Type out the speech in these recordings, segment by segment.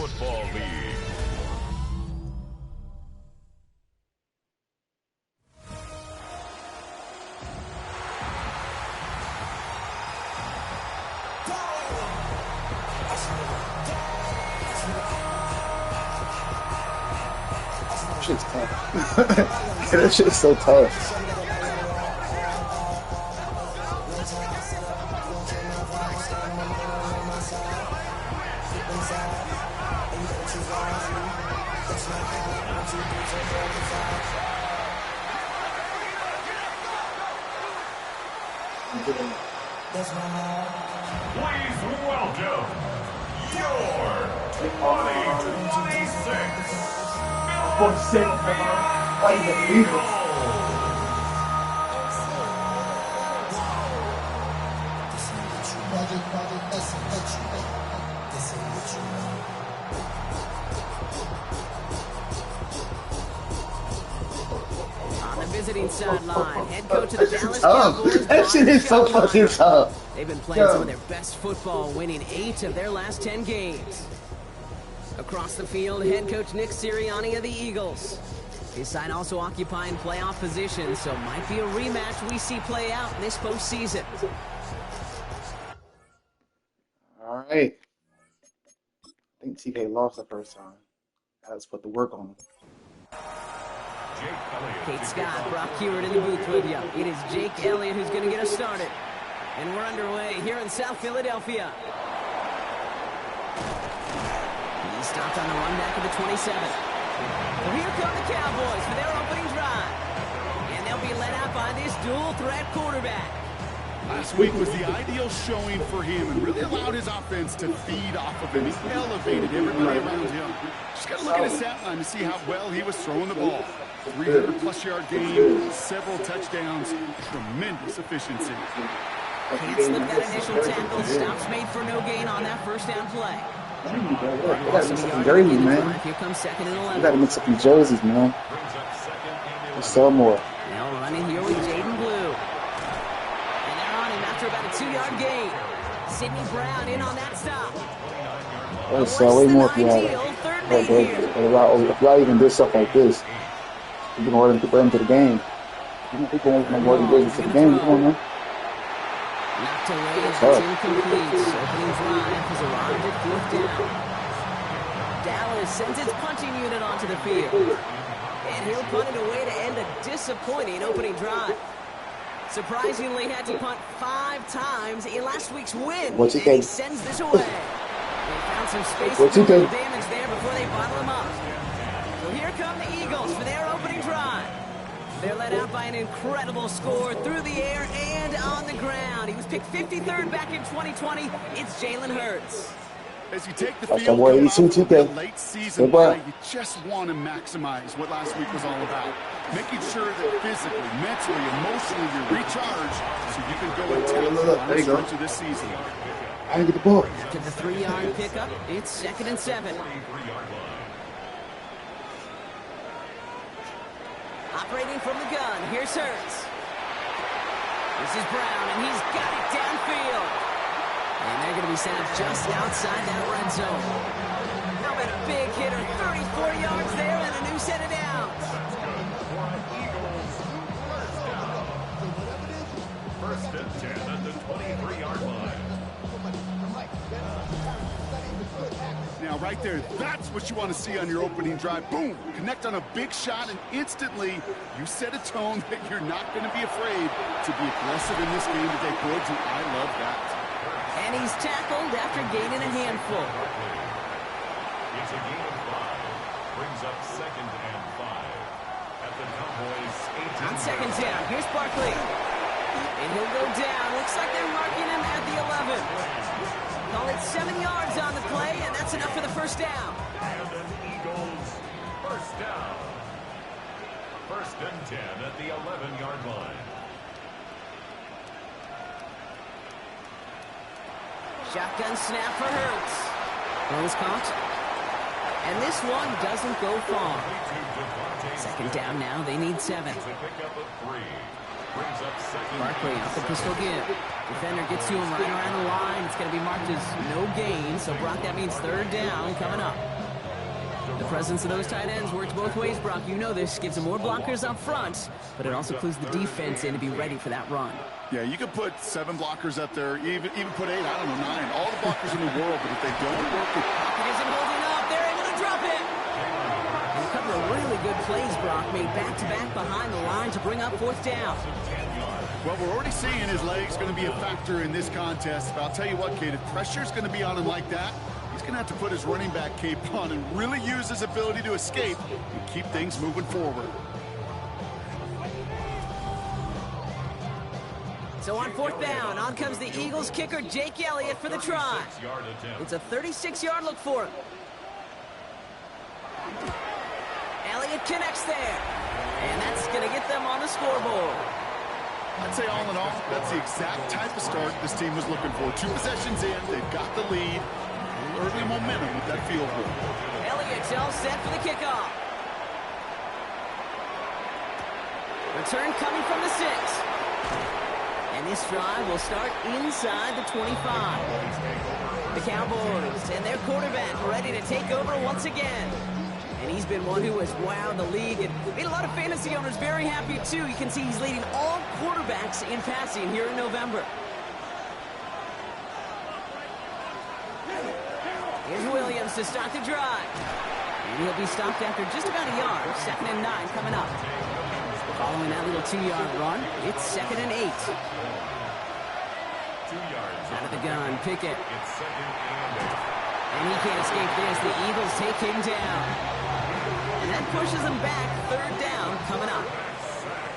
Football League. Shit's tough. That shit's so tough. Please welcome your 2026 Philadelphia Eagles. On the visiting sideline, head coach of the Dallas Tough. Cowboys. That shit is so fucking tough. They've been playing some of their best football, winning 8 of their last 10 games. Across the field, head coach Nick Sirianni of the Eagles. His side also occupying playoff positions, so might be a rematch we see play out in this postseason. All right. I think TK lost the first time. Let's put the work on him. Kate Scott, Brock Hewitt in the booth with you. It is Jake Elliott who's going to get us started. And we're underway here in South Philadelphia. He stopped on the run back of the 27. Well, here come the Cowboys for their opening drive. And they'll be led out by this dual-threat quarterback. Last week was the ideal showing for him and really allowed his offense to feed off of him. He elevated everybody around him. Just got to look at his stat line to see how well he was throwing the ball. 300-plus-yard game, several touchdowns, tremendous efficiency. Can't slip that initial tackle. Stops made for no gain on that first down play. You gotta mix up some jerseys, man. Here comes second and 11. You gotta mix up some jerseys, man. Just sell more. Now running here with Jaden Blue. And they're on him after about a 2-yard gain. Sidney Brown in on that stop. I would sell way more if you had it. If y'all even did stuff like this, you can order them into the game. You know, people want more business to the game. Come on, man. Knocked away as the team completes. Opening drive has arrived at 4th down. Dallas sends its punching unit onto the field. And he'll punt it away to end a disappointing opening drive. Surprisingly had to punt 5 times in last week's win. What's he and he sends this away. They found some space for damage there before they bottle him up. So here come the Eagles for their opening drive. They're led out by an incredible score through the air and on the ground. He was picked 53rd back in 2020. It's Jalen Hurts. As you take the field goal off of the late season play, you just want to maximize what last week was all about. Making sure that physically, mentally, emotionally you're recharged so you can go and take the final stretch of this season. I didn't get the ball. To the 3-yard pickup, it's 2nd and 7. Operating from the gun, here's Hurts. This is Brown, and he's got it downfield. And they're going to be sent up just outside that red zone. How about a big hitter, 34 yards there, and a new set of downs. First and 10 at the 23-yard line. Now, right there, that's what you want to see on your opening drive. Boom! Connect on a big shot, and instantly you set a tone that you're not going to be afraid to be aggressive in this game today. Boys, and I love that. And he's tackled after gaining a handful. It's a gain of 5. Brings up 2nd and 5 at the Cowboys 18. On 2nd down, here's Barkley. And he'll go down. Looks like they're marking him at the 11. Call it 7 yards on the play, and that's enough for the first down. And an Eagles first down. First and 10 at the 11-yard line. Shotgun snap for Hurts. Throw is caught. And this one doesn't go far. 2nd down now. They need 7. To pick up a 3. Brings up second. Barkley off the pistol give. Defender gets to him right around the line. It's going to be marked as no gain. So, Brock, that means third down coming up. The presence of those tight ends works both ways, Brock. You know this. Gives them more blockers up front, but it also clues the defense in to be ready for that run. Yeah, you could put 7 blockers up there, even put 8, I don't know, 9. All the blockers in the world, but if they don't work with... Pocket isn't holding up. They're able to drop it. And a couple of really good plays, Brock, made back-to-back behind the line to bring up fourth down. Well, we're already seeing his legs going to be a factor in this contest. But I'll tell you what, Kate, if pressure's going to be on him like that, he's going to have to put his running back cape on and really use his ability to escape and keep things moving forward. So on fourth down, on comes the Eagles kicker, Jake Elliott, for the try. It's a 36-yard look for him. Elliott connects there. And that's going to get them on the scoreboard. I'd say all in all, that's the exact type of start this team was looking for. 2 possessions in, they've got the lead. Early momentum with that field goal. Elliott's all set for the kickoff. Return coming from the 6. And this drive will start inside the 25. The Cowboys and their quarterback ready to take over once again. And he's been one who has wowed the league and made a lot of fantasy owners very happy, too. You can see he's leading all quarterbacks in passing here in November. Here's Williams to start the drive. And he'll be stopped after just about a yard. 2nd and 9 coming up. Following that little 2-yard run, it's 2nd and 8. 2 yards. Out of the gun, Pickett. It's 2nd and 8. And he can't escape this. The Eagles take him down. And that pushes him back. 3rd down coming up.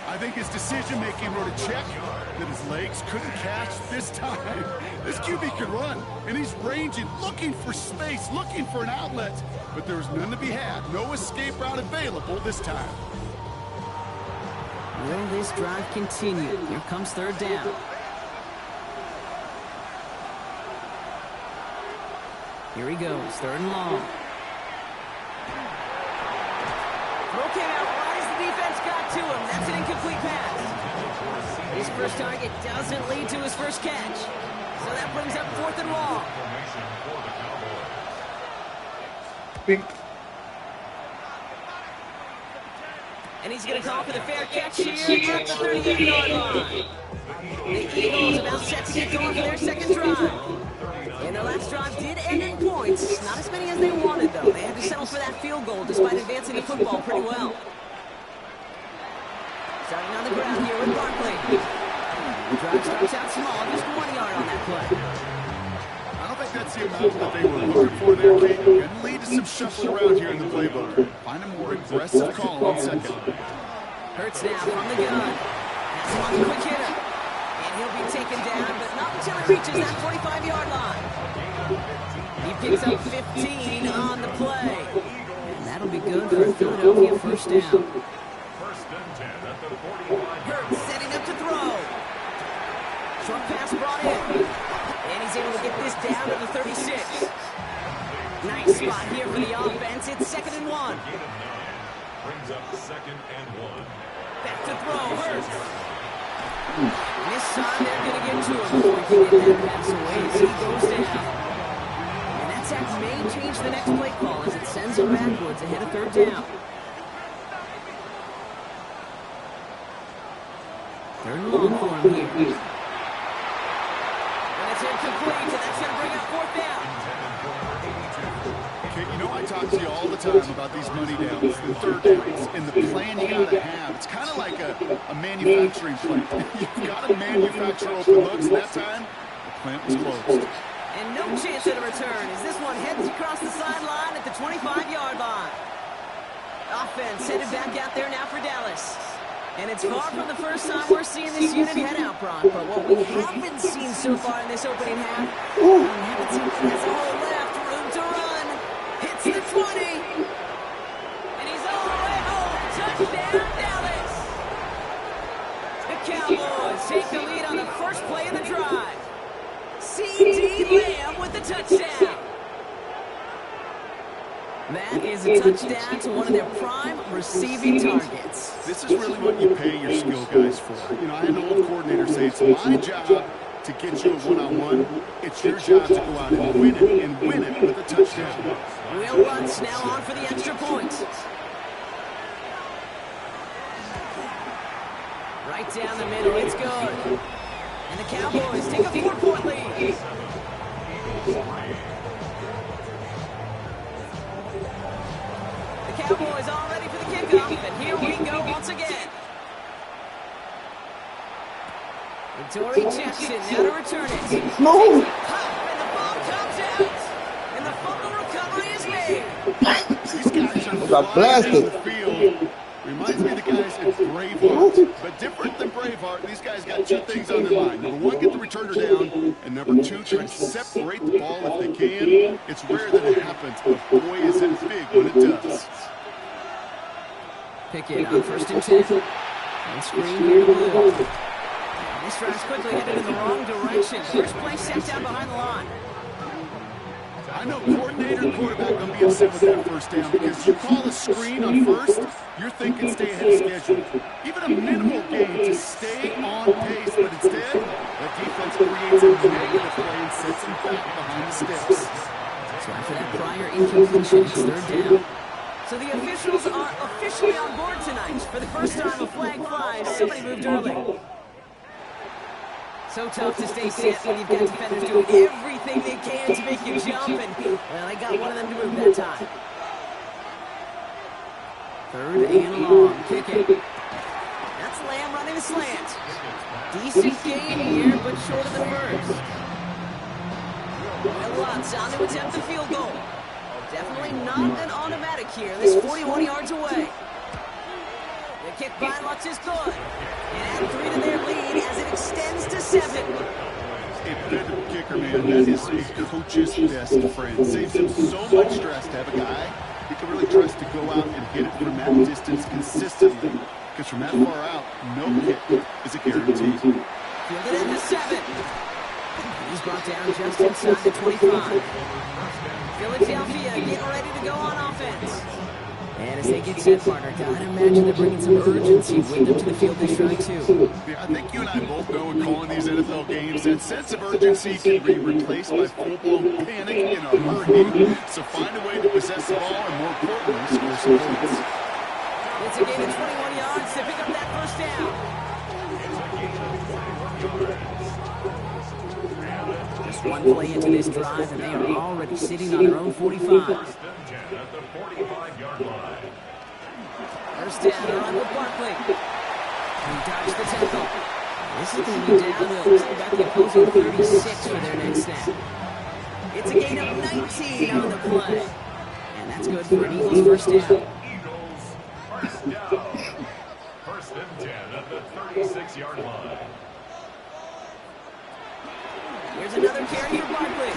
I think his decision-making wrote a check that his legs couldn't catch this time. This QB can run, and he's ranging, looking for space, looking for an outlet. But there was none to be had. No escape route available this time. Will this drive continue? Here comes 3rd down. Here he goes, 3rd and long. Throw came out right as the defense got to him. That's an incomplete pass. His first target doesn't lead to his first catch. So that brings up 4th and long. And he's going to call for the fair catch here at the 38-yard line. The Eagles about set to get going for their 2nd drive. And their last drive did end in points. Not as many as they wanted, though. They had to settle for that field goal despite advancing the football pretty well. Starting on the ground here with Barkley. The drive starts out small, just 1 yard on that play. I don't think that's the amount that they were looking for there, Kate. Can lead to some shuffle around here in the playbook. Find a more aggressive call on 2nd. Hurts now from the gun. That's one quick hitter. And he'll be taken down, but not until he reaches that 45-yard line. He picks up 15 on the play. And that'll be good for a Philadelphia 1st down. 1st and 10 at the 45. Hurts setting up to throw. Short pass brought in. And he's able to get this down to the 36. Nice spot here for the offense. It's 2nd and 1. Brings up 2nd and 1. Back to throw. Hurts. This time they're going to get to him before he can get that pass away as he goes down. And that sack may change the next play call as it sends him backwards ahead of 3rd down. 3rd and long for him here. And it's incomplete, and that's going to bring up 4th down. Okay, you know I talk to you all the time about these money downs and 3rd downs and the plan you got to have. It's kind of like a manufacturing plant. You've got to manufacture open looks, and that time the plant was closed. And no chance at a return as this one heads across the sideline at the 25-yard line. Offense headed back out there now for Dallas. And it's far from the first time we're seeing this unit head out, Brock. But what we haven't seen so far in this opening half, we haven't seen this whole left. Room to run. Hits the 20. And he's all the way home. Touchdown, Dallas. The Cowboys take the lead on the first play of the drive. C.D. Lamb with the touchdown. That is is a touchdown to one of their prime receiving targets. This is really what you pay your skill guys for. You know, I had an old coordinator say it's my job to get you a one-on-one. It's your job to go out and win it with a touchdown. Will Lutz now on for the extra point. Right down the middle, it's good. And the Cowboys take a 4-point lead. The Cowboys all ready for the kickoff, and here we go once again. Dory Jackson now to return it. No! And the ball comes out. And the fumble recovery is made. These guys are Got blasted. flying down the field. Reminds me of the guys at Braveheart. But different than Braveheart, these guys got two things on their mind. Number one, get the returner down. And number two, try to separate the ball if they can. It's rare that it happens, but boy, is it big when it does. Pickett on 1st and 10. And screen here to Blue. This drive's quickly headed in the wrong direction. First play set down behind the line. I know coordinator and quarterback going to be upset with that first down because you call a screen on first, you're thinking stay ahead of schedule. Even a minimal gain to stay on pace, but instead, the defense creates a negative play and sets him back behind the sticks. So after that prior incompletion, it's 3rd down. So the officials are officially on board tonight. For the first time, a flag flies. Somebody moved early. So tough to stay set when you've got defenders doing everything they can to make you jump, and, well, they got one of them to move that time. 3rd and long. Pickett. That's Lamb running the slant. Decent gain here, but short of the first. Will Lutz on to attempt the field goal. Definitely not an automatic here. This 41 yards away. The kick by Lutz is good. And add 3 to their lead as it extends to 7. A veteran kicker, man, that is a coach's best friend. Saves him so much stress to have a guy who can really trust to go out and hit it from that distance consistently. Because from that far out, no kick is a guarantee. Fielded in the 7. He's brought down just inside the 25. Philadelphia getting ready to go on offense. And as they get set, partner, gotta imagine they're bringing some urgency with them to the field this try too. Yeah, I think you and I both know in calling these NFL games that sense of urgency can be replaced by full-blown panic in a hurry. So find a way to possess the ball and, more importantly, score some points. It's a gain of 21 yards to pick up that first down. Just one play into this drive, and they are already sitting on their own 45. At the 45-yard line. First down, run with Barkley. He dodged the tackle. This is going to be downhill. This is about the opposing 36 for their next snap. It's a gain of 19 on the play. And that's good for an Eagles first down. Eagles first down. 1st and 10 at the 36-yard line. Here's another carry for Barkley.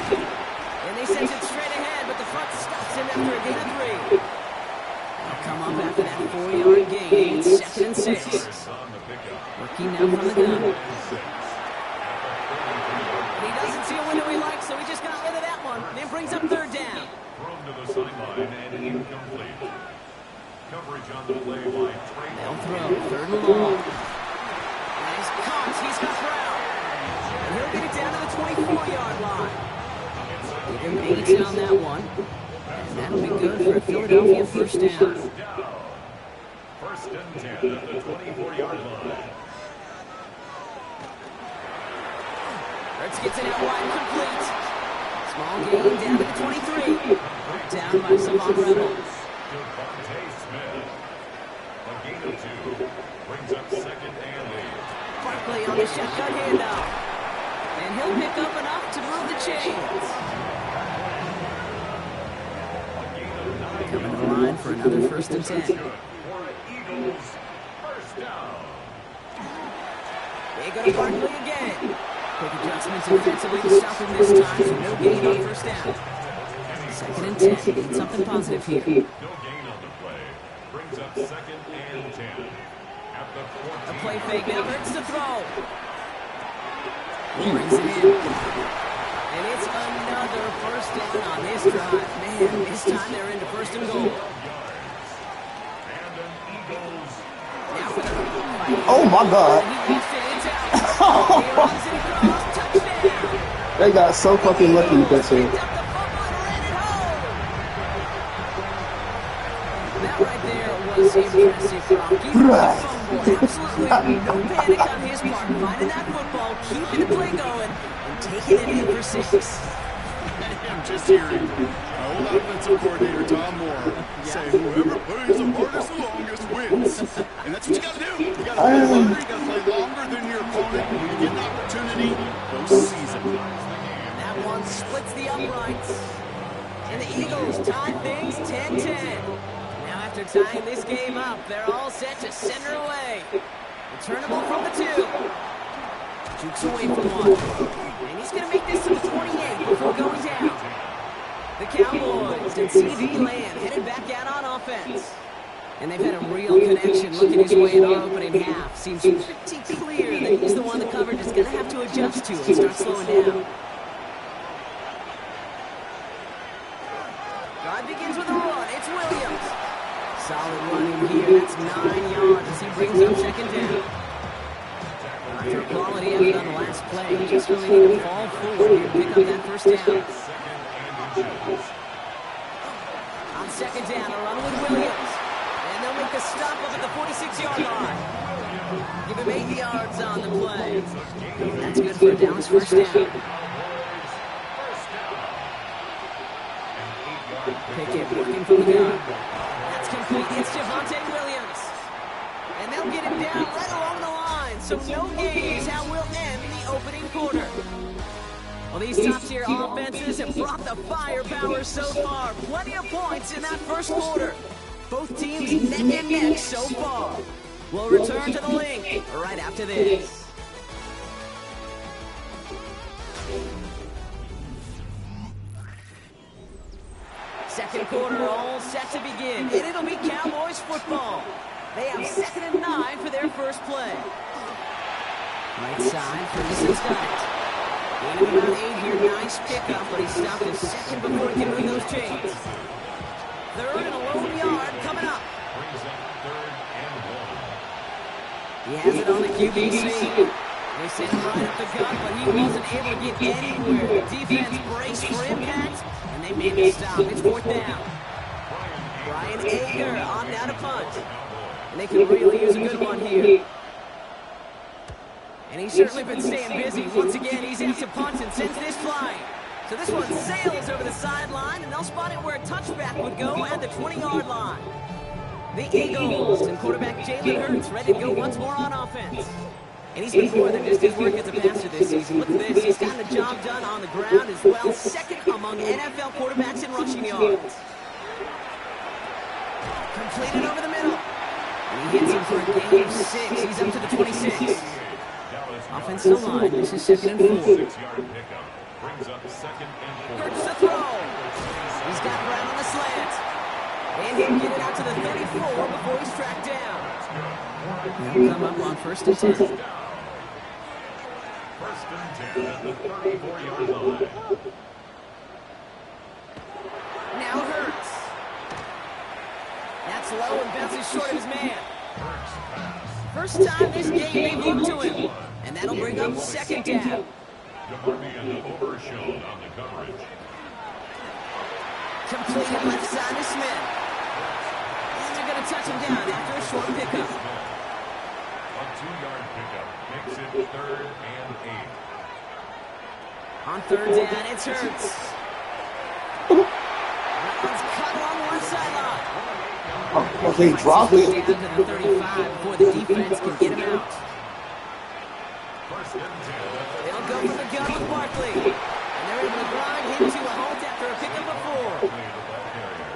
And they send it straight ahead, but the front stops him after a gain of 3. They'll come up after that 4-yard gain. 2nd and 6. Working now from the gun. He doesn't see a window he likes, so he just got rid of that one. And it brings up 3rd down. Thrown to the sideline and incomplete. Coverage on the play by Trey. They'll throw. 3rd and long. And he's caught. He's got Brown. And he'll get it down to the 24-yard line. Give him 8 on that one. And that'll be good for a Philadelphia first down. 1st and 10 at the 24-yard line. Hurts gets it out wide, complete. Small gain down to the 23. Down by Savon Reynolds. Devontae Smith. A gain of 2 brings up 2nd and 8. Barkley on the shotgun handoff. And he'll pick up enough to move the chains. Coming to the line for another 1st and 10. For the Eagles, first down. They go to Barkley again. Quick adjustments defensively to stop him this time, so no gain on first down. 2nd and 10. Need something positive here. No gain on the play. Brings up 2nd and 10. At the 14. A play fake now. Hurts to throw. Brings it in. And And it's another first down on this drive. Man, this time they're into first and goal. Now for the fight. Oh my God. He lost it. It's out. He runs it across. Touchdown. They got so fucking lucky with that shit. Picked up the fumble and ran it home. That right there was impressive, Brock. Keeping the fumble. Absolutely no panic on his part. Finding that football, keeping the play going, and taking it in for 6. I'm just hearing old offensive coordinator Tom Moore say, whoever plays the hardest and longest wins. And that's what you got to do. You got to play longer. You got to play longer than your opponent. When you get an opportunity, go seize it. That one splits the uprights. And the Eagles tie things 10-10. Now after tying this game up, they're all set to send her away. Returnable from the 2. Jukes away from 1. And he's going to make this to the 28 before going down. The Cowboys and CD Lamb headed back out on offense. And they've had a real connection looking his way in our opening half. Seems pretty clear that he's the one the coverage is going to have to adjust to and start slowing down. Drive begins with a run. It's Williams. Solid running here. That's 9 yards as he brings up second down. After a quality effort on the last play, you just really need to fall forward here and pick up that first down. On second down, a run with Williams. And they'll make the stop up at the 46-yard line. Give him 8 yards on the play. That's good for a Dallas first down. Pickett working from the gun. That's complete. It's Javonte Williams. And they'll get him down right along the line. So no gain is how we'll end the opening quarter. Well, these top-tier offenses have brought the firepower so far. Plenty of points in that first quarter. Both teams neck and neck so far. We'll return to the link right after this. Second quarter all set to begin, and it'll be Cowboys football. They have 2nd and 9 for their first play. Right side for Mrs. Scott. Gain of about 8 here, nice pickup, but he stopped a second before he can move those chains. 3rd and a lone yard coming up. He has it on the QB sneak. They sent him right up the gut, but he wasn't able to get anywhere. The defense braced for impact, and they made the stop. It's 4th down. Brian Ager on down to punt. And they can really use a good one here. And he's certainly been staying busy. Once again, he's in to punt and sends this flying. So this one sails over the sideline, and they'll spot it where a touchback would go at the 20-yard line. The Eagles and quarterback Jalen Hurts ready to go once more on offense. And he's been more than just his work as a passer this season. Look at this. He's gotten the job done on the ground as well. 2nd among NFL quarterbacks in rushing yards. Completed over the middle. And he hits him for a gain of 6. He's up to the 26. Offensive line. This is 2nd and 4. Hurts the throw. He's got Brown on the slant. And he'll get it out to the 34 before he's tracked down. He'll come up on 1st and 10. 1st and 10 at the 34-yard line. Now Hurts. That's low and bounces short of his man. First time this game they've looked to him. And that'll bring up 2nd down. DeMarvian overshot on the coverage. Completed left side to Smith. And they're going to touch him down after a short pickup. A 2-yard pickup makes it 3rd and 8. On 3rd down, it's Hurts. That one's cut along the left sideline. Oh, they dropped it. Down to the 35 before the defense can get him out. 1st and 10. They'll go for the gun with Barkley. And they're able to grind him to a halt after a pickup of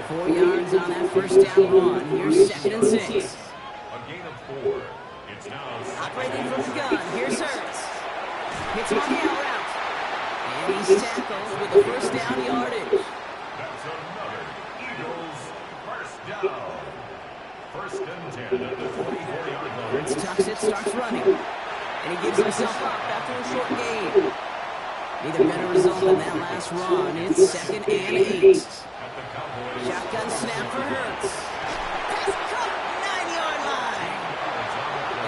4. 4 yards on that first down run. Here's 2nd and 6. A gain of 4. It's now Operating from the gun. Here's Hurts. Hits him on the out route. And he's tackled with the first down yardage. That's another Eagles first down. 1st and 10 at the 24-yard line. Hurts tucks it, starts running. And he gives himself up after a short gain. Neither better result than that last run. It's 2nd and 8. Shotgun snap for Hurts. Pass caught, 9-yard line.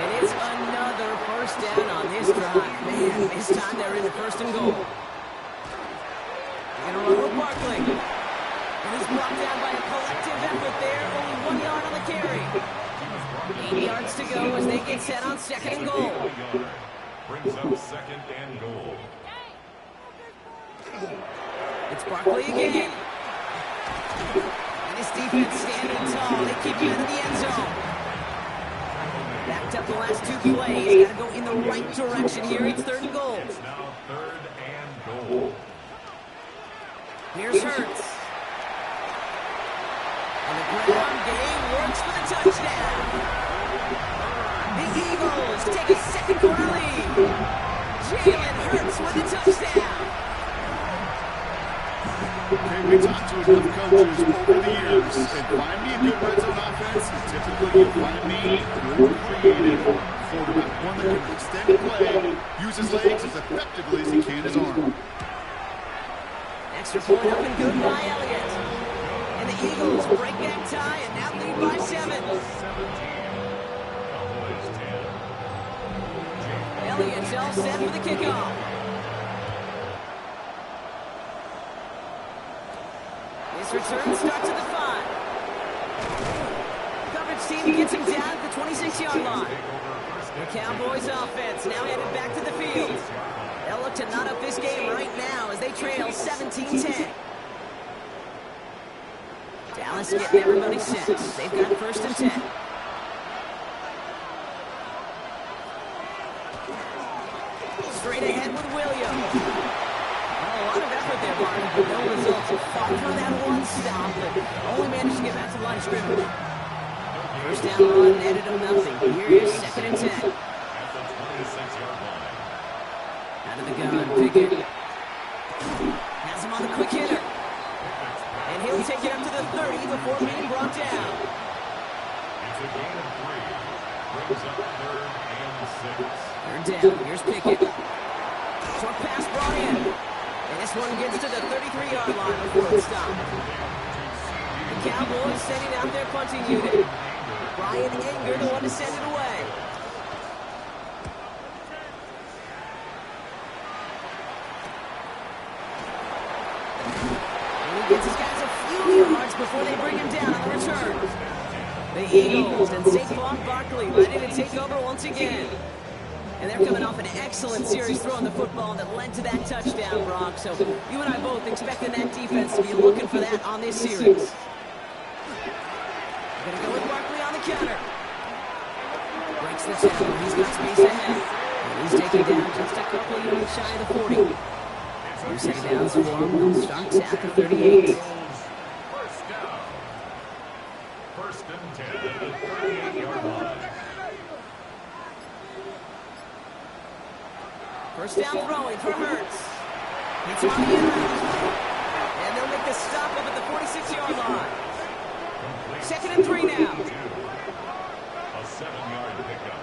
And it's another first down on this drive. Man, this time they're in the 1st and goal. They're going to run with Barkley. And he's brought down by a collective effort there. Only 1 yard on the carry. 8 yards to go as they get set on 2nd and goal. Brings up 2nd and goal. It's Barkley again. And his defense standing tall. They keep him out of the end zone. Backed up the last 2 plays. Got to go in the right direction here. It's 3rd and goal. It's now 3rd and goal. Here's Hurts. And the ground game works for the touchdown. The Eagles take a 2nd quarter lead. Jalen Hurts with the touchdown. Okay, we talked to enough coaches over the years, and find me a good red zone offense, and typically you find me a good creative quarterback, one that can extend the play, use his legs as effectively as he can his arm. Extra point up and good by Elliott. And the Eagles break that tie and now lead by 7. Elliott's all set for the kickoff. This return starts at the 5. Coverage team gets him down at the 26-yard line. The Cowboys offense now headed back to the field. They'll look to knot up this game right now as they trail 17-10. Dallas getting everybody set. They've got 1st and 10. Straight ahead with Williams. Oh, a lot of effort there, Barton, but no results. Fought through that one stop, but only managed to get back to the line of scrimmage. 1st down run netted him nothing. Here's 2nd and 10. At the 26-yard line. Out of the gun, Pickett. Has him on the quick hitter. And he'll take it up to the 30 before being brought down. It's a gain of 3. Brings up 3rd and 6. 3rd down. Here's Pickett. Short pass brought in. And this one gets to the 33-yard line before it's stopped. The Cowboys sending out their punting unit. Brian Anger, the one to send it away. Gets his guys a few yards before they bring him down on the return. The Eagles and Saquon Barkley ready to take over once again. And they're coming off an excellent series throwing the football that led to that touchdown, Brock. So you and I both expecting that defense to be looking for that on this series. Going to go with Barkley on the counter. Breaks the tackle. He's got space ahead. And he's taken down just a couple of yards shy of the 40. Two second downs for him. Starts at the 38. First down. 1st and 10 at the 38-yard line. 1st down throwing for Hurts. It's on the end. And they'll make the stop up at the 46-yard line. 2nd and 3 now. A 7-yard pickup.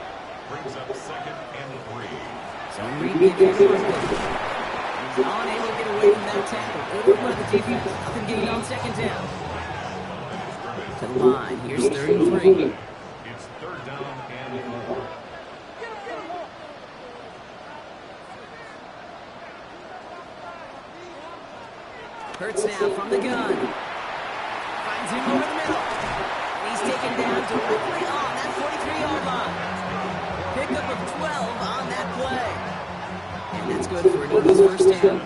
Brings up 2nd and 3. So Reed gets it. Unable to get away from that tackle. Good work by the defense. Nothing gained on 2nd down. To the line. Here's 3rd and 3. It's 3rd down and 4. Hurts now from the gun. Finds him over the middle. He's taken down directly on that 43-yard line. Pickup of 12 on that play. And that's good for an Eagles 1st down.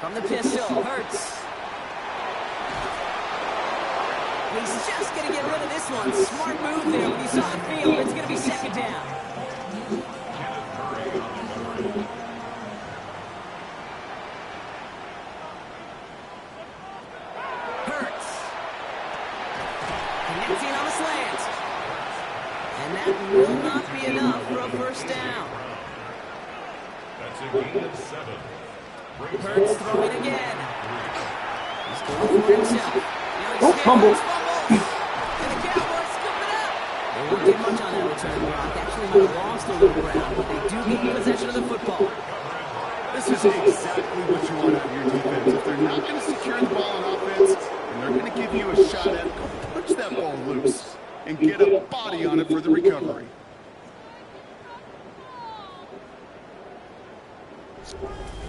From the pistol, Hurts. He's just going to get rid of this one. Smart move there when he saw the field. It's going to be 2nd down. Hurts. Connecting on the slant. And that will not be enough for a 1st down. That's a gain of 7. Hurts throwing again. He's going for himself. Don't fumble. And the Cowboys scoop it up. They Don't get much on that return, Brock. Actually might have lost a little ground, but they do gain possession of the football. This is exactly what you want out of your defense. If they're not going to secure the ball on offense, and they're going to give you a shot at it, go punch that ball loose and get a body on it for the recovery.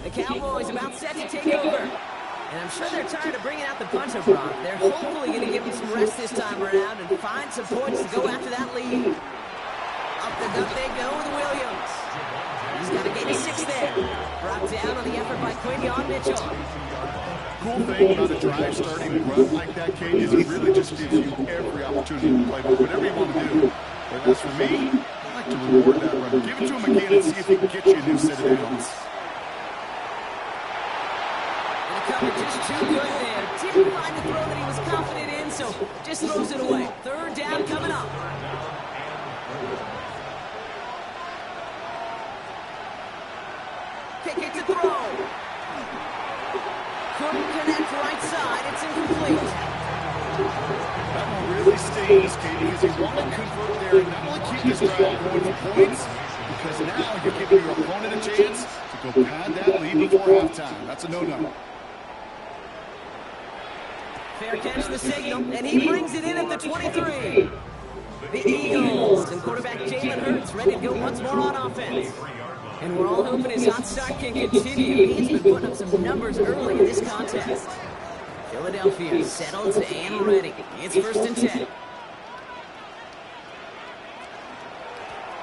The Cowboys about set to take over. And I'm sure they're tired of bringing out the puncher, Brock. They're hopefully going to give him some rest this time around and find some points to go after that lead. Up the gut they go with Williams. He's got a gain of 6 there. Brought down on the effort by Quinion Mitchell. Cool thing about a drive starting to run like that, Kate, is it really just gives you every opportunity to play with whatever you want to do. But as for me, I like to reward that run. Give it to him again and see if he can get you a new set of downs. Coverage just too good there. Didn't find the throw that he was confident in, so just throws it away. Third down coming up. Kick it to throw. Couldn't connect right side. It's incomplete. That one really stings, Kate, because you want to convert there and not only keep this drive going for points, because now you're giving your opponent a chance to go pad that lead before halftime. That's a no-no. Fair catch the signal, and he brings it in at the 23. The Eagles and quarterback Jalen Hurts ready to go once more on offense. And we're all hoping his hot start can continue. He's been putting up some numbers early in this contest. Philadelphia settled and ready. It's 1st and 10.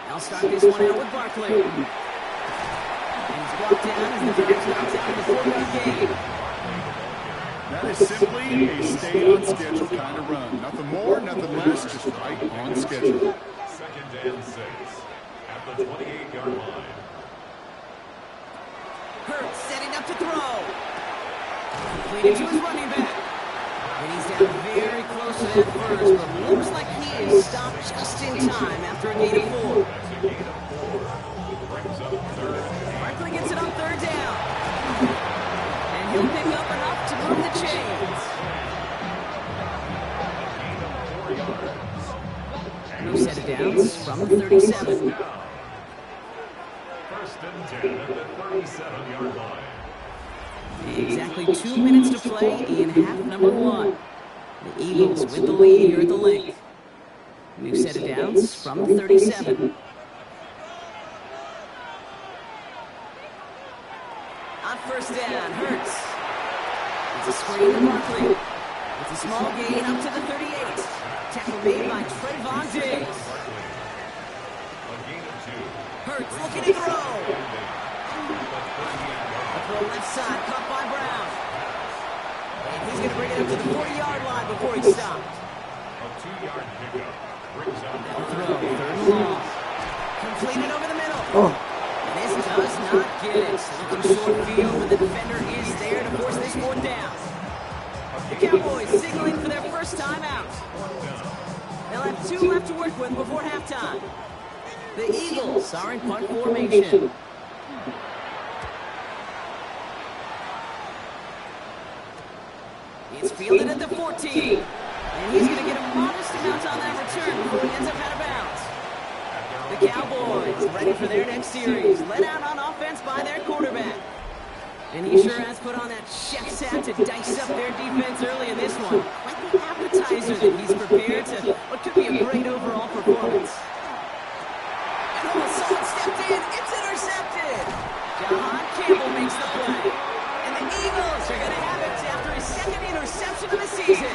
I'll start this one out with Barkley. And he's blocked down as the Bears knocks out the 4-yard gain. That is simply a stay-on-schedule kind of run. Nothing more, nothing less, just right on schedule. 2nd and 6 at the 28-yard line. Hurts setting up to throw. Completed to his running back. And he's down very close to that first, but looks like he is stopped just in time after a gain of 4. That's a gain of 4. Brings up 3rd. Barkley gets it on 3rd down. And he'll pick up enough to move the chains. No set of downs from the 37. 1st and 10 at the 37-yard line. Exactly 2 minutes to play in half number 1. The Eagles with the lead here at the link. New set of downs from the 37. On 1st down, Hurts. It's a screen to Barkley. It's a small gain up to the 38. Tackle made by Trayvon Diggs. A gain of 2. Hurts looking to throw. A throw left side, caught by Brown. And he's going to bring it up to the 40-yard line before he's stopped. A 2-yard pickup brings up Now throw, 3rd and long. Completed over the middle. And this does not get it. Looking short field, but the defender is there to force this 4th down. The Cowboys signaling for their first time out. They'll have 2 left to work with before halftime. The Eagles are in punt formation. It's fielded at the 14. And he's going to get a modest amount on that return before he ends up out of bounds. The Cowboys ready for their next series. Led out on offense by their quarterback. And he sure has put on that chef's hat to dice up their defense early in this one. Like the appetizer that he's prepared to what could be a great overall performance. And oh, someone stepped in. It's intercepted. John Campbell makes the play. And the Eagles are going to have it after his 2nd interception of the season.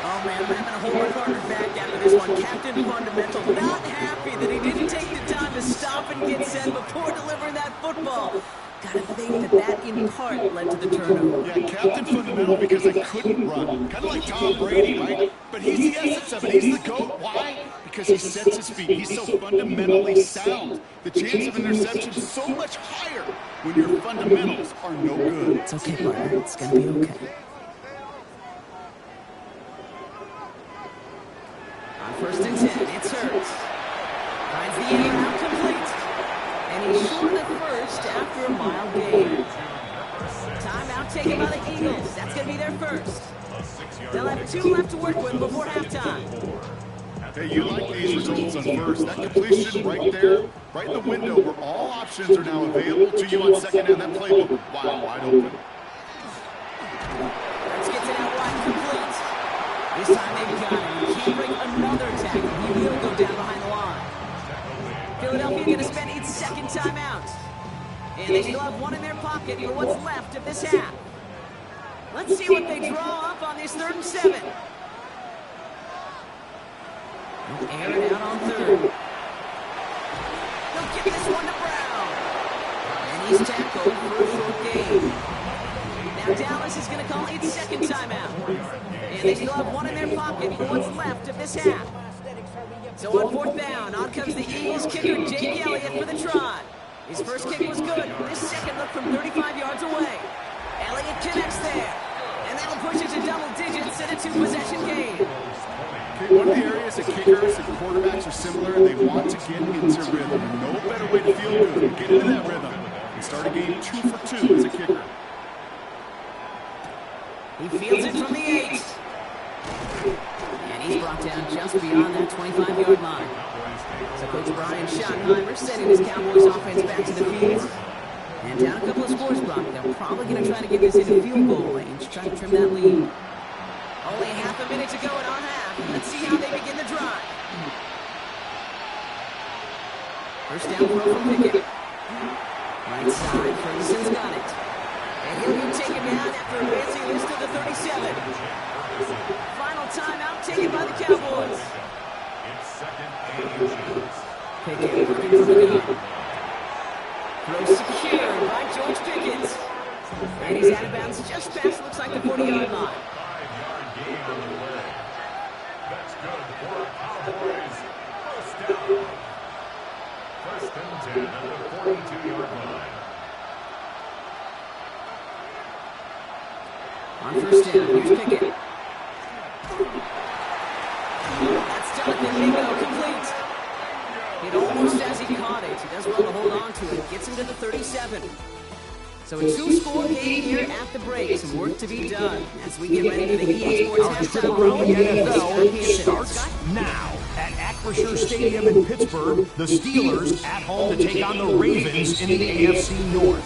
Oh, man, we're having a whole recorder back after this one. Captain Fundamental not happy that he didn't take the time to stop and get set before delivering that football. Gotta think that in part led to the turnover. Yeah, Captain Fundamental because they couldn't run. Kind of like Tom Brady, right? But he's the essence of it. He's the GOAT. Why? Because he sets his feet. He's so fundamentally sound. The chance of interception is so much higher when your fundamentals are no good. It's okay, partner. It's gonna be okay. On 1st and 10, it's Hurts. Finds the air out complete. And he's short at first after a mild gain. Timeout taken by the Eagles. That's going to be their first. They'll have 2 left to work with before halftime. Hey, you like these results on first. That completion right there, right in the window where all options are now available to you on second down. That playbook wide open. Let's get to that wide complete. This time they've got him. He can't break another tackle. He will go down behind the line. Philadelphia going to spend its second timeout. And they still have one in their pocket for what's left of this half. Let's see what they draw up on this 3rd and 7. Air it out on 3rd. They'll get this one to Brown. And he's tackled for a short gain. Now Dallas is going to call its second timeout. And they still have one in their pocket for what's left of this half. So on 4th down, on comes the Eagles kicker, Jake Elliott, for the try. His first kick was good. This second look from 35 yards away. Elliott connects there. And that'll push it to double digits and a 2-possession game. One of the areas that kickers and quarterbacks are similar, they want to get into rhythm. No better way to feel good. Get into that rhythm and start a game 2 for 2 as a kicker. He fields it from the 8. And he's brought down just beyond that 25-yard line. So Coach Brian Schottenheimer sending his Cowboys offense back to the field. And down a couple of scores, Brock. They're probably going to try to get this into field goal range, try to trim that lead. Only half a minute to go in our half. Let's see how they begin the drive. First down throw from Pickett. Right side, Ferguson's got it. And he'll be taken down after advancing this to the 37. Final timeout taken by the Cowboys. It's 2nd and inches. Pickett looking for the gun. Throw secured by George Pickens. And he's out of bounds just past, looks like the 40-yard line. 5-yard gain on the play. That's good for a Cowboys first down. 1st and 10 at the 42-yard line. On 1st down, here's Pickett. That's Jonathan Mingo, complete. It almost as he caught it. He does well to hold on to it. Gets him to the 37. So a 2-score game here at the break. Some work to be done as we get ready for the EA Sports halftime Around the NFL NFL starts now at Acrisure Stadium in Pittsburgh. The Steelers at home to take on the Ravens in the AFC North.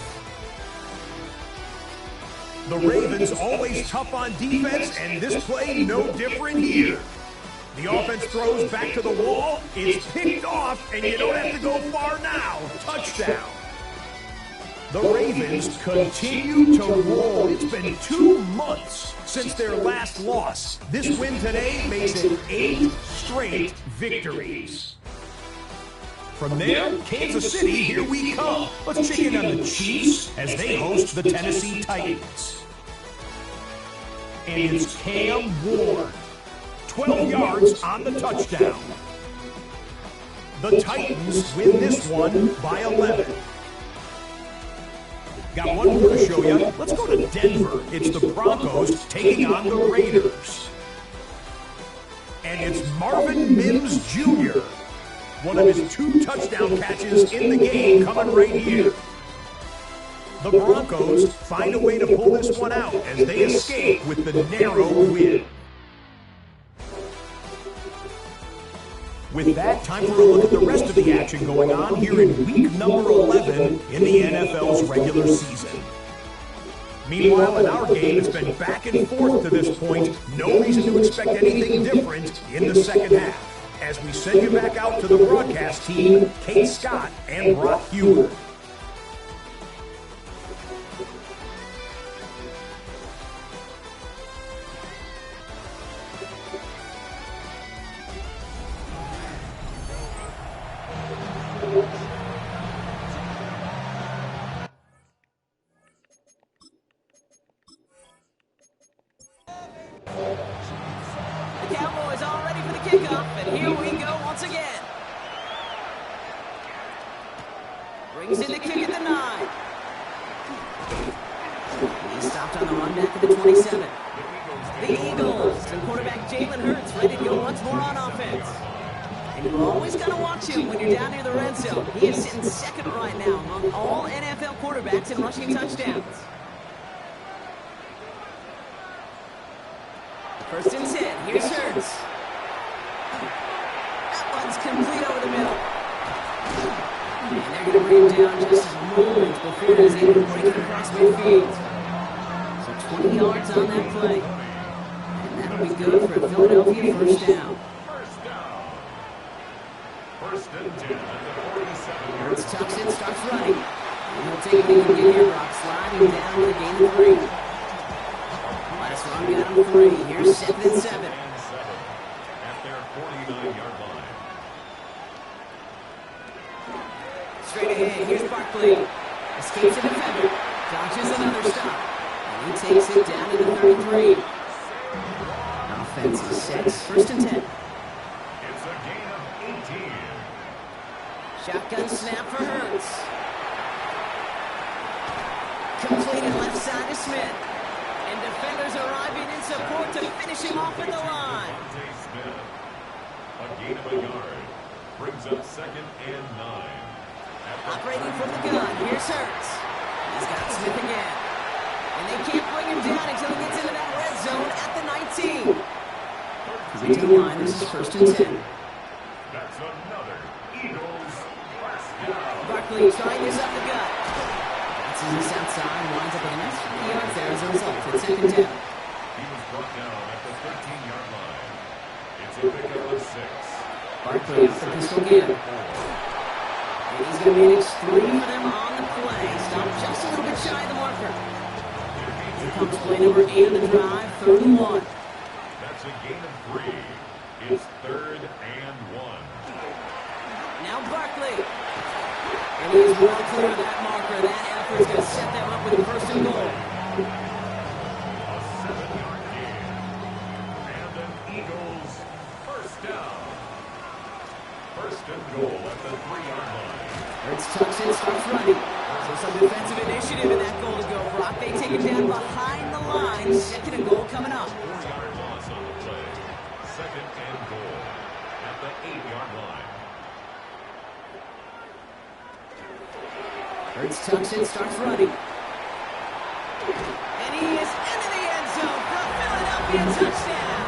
The Ravens always tough on defense, and this play no different here. The offense throws back to the wall. It's picked off, and you don't have to go far now. Touchdown. The Ravens continue to roll. It's been 2 months since their last loss. This win today makes it 8 straight victories. From there, Kansas City, here we come. Let's check in on the Chiefs as they host the Tennessee Titans. And it's Cam Ward. 12 yards on the touchdown. The Titans win this one by 11. Got one more to show you. Let's go to Denver. It's the Broncos taking on the Raiders. And it's Marvin Mims Jr., one of his 2 touchdown catches in the game coming right here. The Broncos find a way to pull this one out as they escape with the narrow win. With that, time for a look at the rest of the action going on here in week number 11 in the NFL's regular season. Meanwhile, in our game, it's been back and forth to this point. No reason to expect anything different in the second half. As we send you back out to the broadcast team, Kate Scott and Brock Hewer. The Cowboys all ready for the kickoff, and here we go once again. Brings in the kick at the 9. He's stopped on the run back at the 27. The Eagles and quarterback Jalen Hurts ready to go once more on offense. And you always got to watch him when you're down near the red zone. He is sitting second right now among all NFL quarterbacks in rushing touchdowns. 1st and 10. Here's Hurts. complete over the middle. And they're going to bring him down just moments before he's able to break it across midfield. So 20 yards on that play. And that'll be good for a Philadelphia first down. First and 10 at the 47. Hurts tucks in, starts running. And he'll take it and get here. Rock sliding down with a gain of 3. Last run got him 3. Here's 2nd and 7. At their 49-yard line. Straight ahead, here's Barkley. Escapes a defender. Dodges another stop. And he takes it down to the 33. Offense is set. 1st and 10. It's a gain of 18. Shotgun snap for Hurts. Completed left side to Smith. And defenders arriving in support to finish him off at the line. Smith. A gain of a yard. Brings up 2nd and 9. Operating from the gun, here's Hurts. He's got Smith again. And they can't bring him down until he gets into that red zone at the 19. Coming to the line, this is 1st and 10. That's another Eagles first down. Barkley trying this up the gut. That's this outside, winds up a nice 3 yards there as a result. It's 2nd down. He was brought down at the 13-yard line. It's a pickup of 6. Barkley off the pistol again. And he's going to manage 3 for them on the play. Stopped just a little bit shy of the marker. Here comes play number 8 of the drive, 3rd and 1. That's a gain of 3. It's 3rd and 1. Now Barkley. And he is well clear of that marker. That effort is going to set them up with a 1st and goal. A 7-yard gain. And an Eagles first down. 1st and goal at the 3-yard line. Hurts tucks in, starts running. So some defensive initiative in that goal to go. Brock, they take it down behind the line. 2nd and goal coming up. 4-yard loss on the play. 2nd and goal at the 8-yard line. Hurts tucks in, starts running. And he is into the end zone for a Philadelphia touchdown.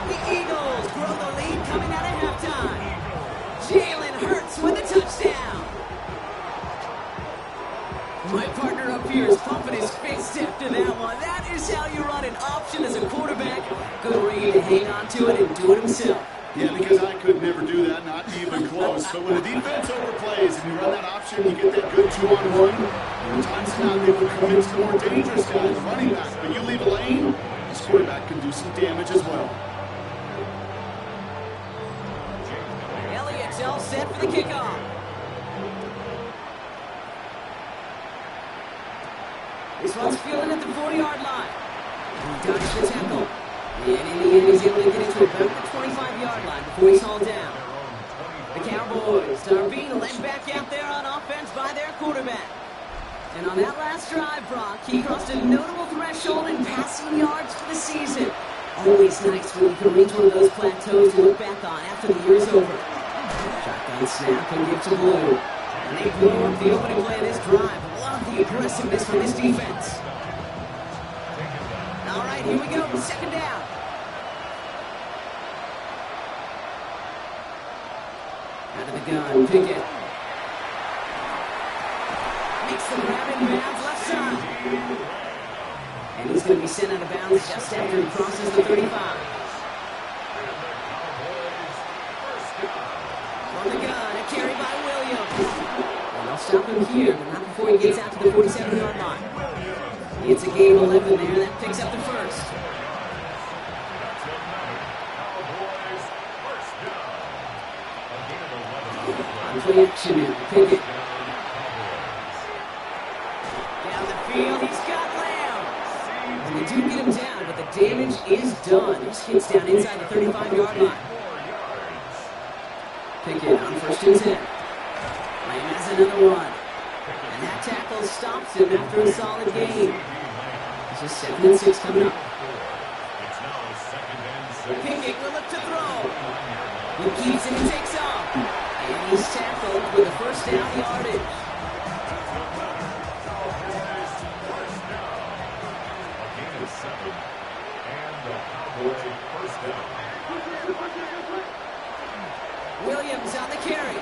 The Eagles grow the lead coming out of halftime. Jalen Hurts with a touchdown. My partner up here is pumping his fist after that one. That is how you run an option as a quarterback. Good read to hang on to it and do it himself. Yeah, because I could never do that, not even close. But when the defense overplays and you run that option, you get that good 2-on-1. And times not, they will commit to the more dangerous guy, the running back. But you leave a lane, this quarterback can do some damage as well. Elliott's all set for the kickoff. This one's fielded at the 40-yard line. He dodged the tackle. And in the end, he's able to get into about the 25-yard line before he's hauled down. The Cowboys are being led back out there on offense by their quarterback. And on that last drive, Brock, he crossed a notable threshold in passing yards for the season. Always nice when you can reach one of those plateaus to look back on after the year is over. Shotgun snap and give to Blue. And they blow up the opening play of this drive. Love the aggressiveness from this defense. All right, here we go. 2nd down. Out of the gun, Pickett. Makes the grab in bounds left side. And he's going to be sent out of bounds just after he crosses the 35. On the gun, a carry by Williams. And they'll stop him here, but not before he gets out to the 47-yard line. It's a gain 11 there. That picks up the 1st. On play action now. Pickett. Down the field. He's got Lamb. And they do get him down, but the damage is done. He just gets down inside the 35-yard line. Pickett on 1st and 10. Lamb has another one. And that tackle stops him after a solid gain. It's just 2nd and 6 coming up. Pickett will look to throw. He keeps it and takes off. And he's tackled with a 1st down yardage. Williams on the carry.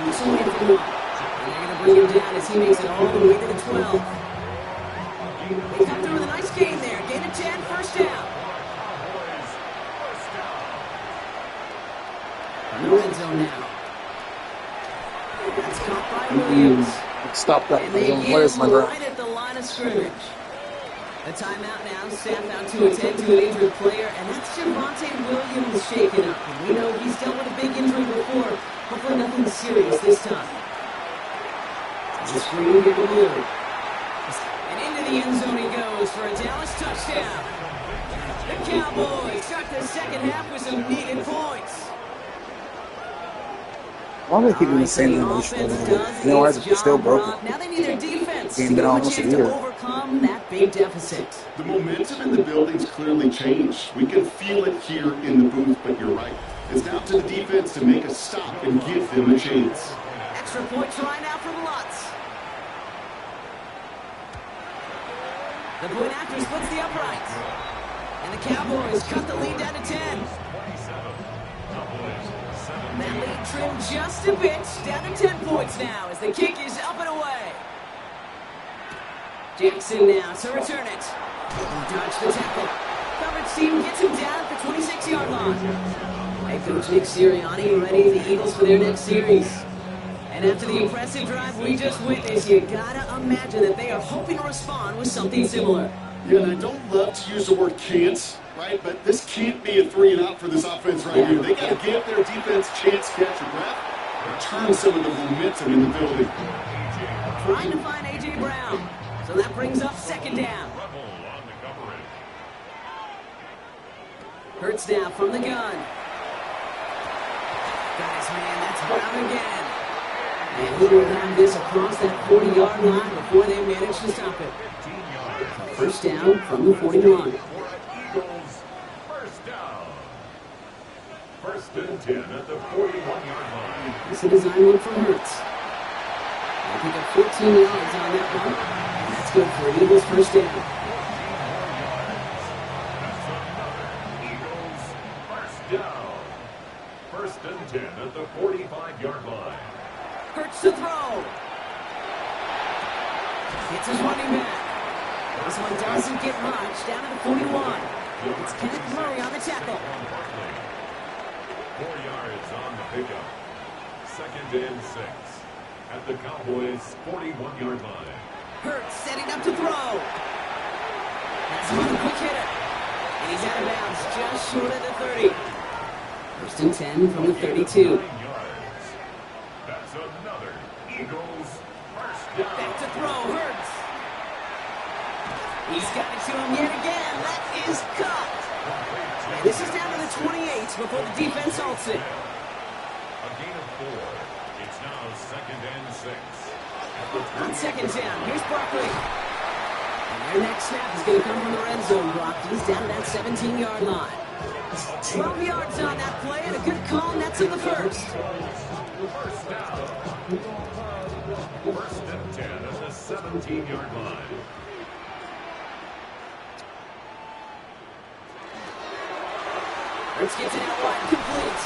Shoots away from one. And they're going to bring him down as he makes it all the way to the 12. They come through with a nice gain there. Gain of 10, first down. In the red zone now. That's caught by Williams. Stop that. And they get right at the line of scrimmage. A timeout now, staff out to attend to an injured player, and that's Javonte Williams shaken up. And we know he's dealt with a big injury before. Hopefully nothing serious this time. Just bringing it blue. And into the end zone he goes for a Dallas touchdown. The Cowboys start the second half with some needed points. Why do they keep doing the same thing? You know why it's still broken? Now they need their defense to Game give been them a almost a chance to year. overcome that big deficit. The momentum in the building's clearly changed. We can feel it here in the booth, but you're right. It's now to the defense to make a stop and give them a chance. Extra point try now from Lutz. The point after splits the uprights. And the Cowboys cut the lead down to 10. That lead trimmed just a bit, down to 10 points now as the kick is up and away. Jackson now to return it. Dodge the tackle. Coverage team gets him down at the 26-yard line. Head coach Nick Sirianni ready the Eagles for their next series. And after the impressive drive we just witnessed, you gotta imagine that they are hoping to respond with something similar. Yeah, and I don't love to use the word can't, right? But this can't be a 3-and-out for this offense right here. They got to give their defense a chance to catch a breath and turn some of the momentum in the building. Trying to find A.J. Brown. So that brings up second down. Hurts now from the gun. Got his man, that's Brown again. And he will have this across that 40-yard line before they manage to stop it. First down from the 41. Eagles, first down. First and 10 at the 41-yard line. This is a design one from Hurts. They pick up 14 yards on that one. And that's good for an Eagles first down. Eagles, first down. First and 10 at the 45-yard line. Hurts to throw. It's his running back. This one doesn't get much. Down to the 41. It's Kenneth Murray on the tackle. 4 yards on the pickup. Second and 6 at the Cowboys' 41-yard line. Hurts setting up to throw. That's another quick hitter. And he's out of bounds just short of the 30. First and 10 from the 32. 9 yards. That's another Eagles first down. Back to throw. Hurts. He's got it to him yet again. That is cut. And this is down to the 28 before the defense halts it. A gain of 4. It's now second and 6. On second down, here's Barkley. And their next snap is going to come from the red zone block. He's down to that 17-yard line. 12 yards on that play and a good call, and that's in the first. First down. First and 10 at the 17-yard line. Hurts gets it out wide, complete.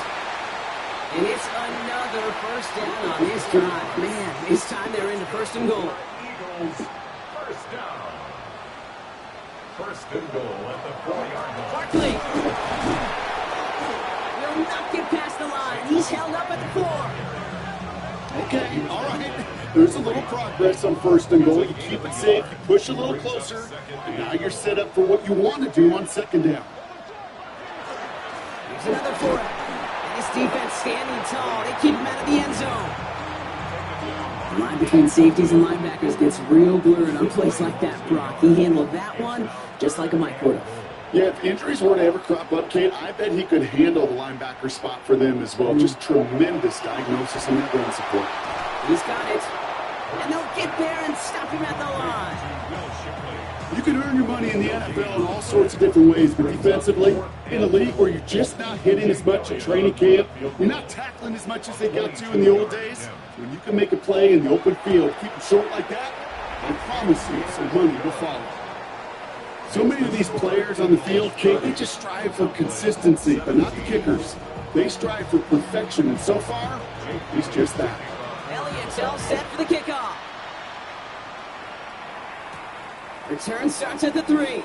And it's another first down on this drive. Man, this time they're into first and goal. Eagles first down. First and goal at the 4-yard line. Barkley will not get past the line. He's held up at the 4. Okay, all right. There's a little progress on first and goal. You keep it safe, you push a little closer, and now you're set up for what you want to do on second down. Here's another 4. And this defense standing tall. They keep him out of the end zone. The line between safeties and linebackers gets real blurred on plays like that, Brock. He handled that one just like a Mike would have. Yeah, if injuries were to ever crop up, Kate, I bet he could handle the linebacker spot for them as well. Just tremendous diagnosis and that run support. He's got it. And they'll get there and stop him at the line. You can earn your money in the NFL in all sorts of different ways, but defensively, in a league where you're just not hitting as much at training camp, you're not tackling as much as they got to in the old days, when you can make a play in the open field, keep it short like that, I promise you some money will follow. So many of these players on the field, Kate, they just strive for consistency, but not the kickers. They strive for perfection, and so far, he's just that. Elliott's all set for the kickoff. Return starts at the 3.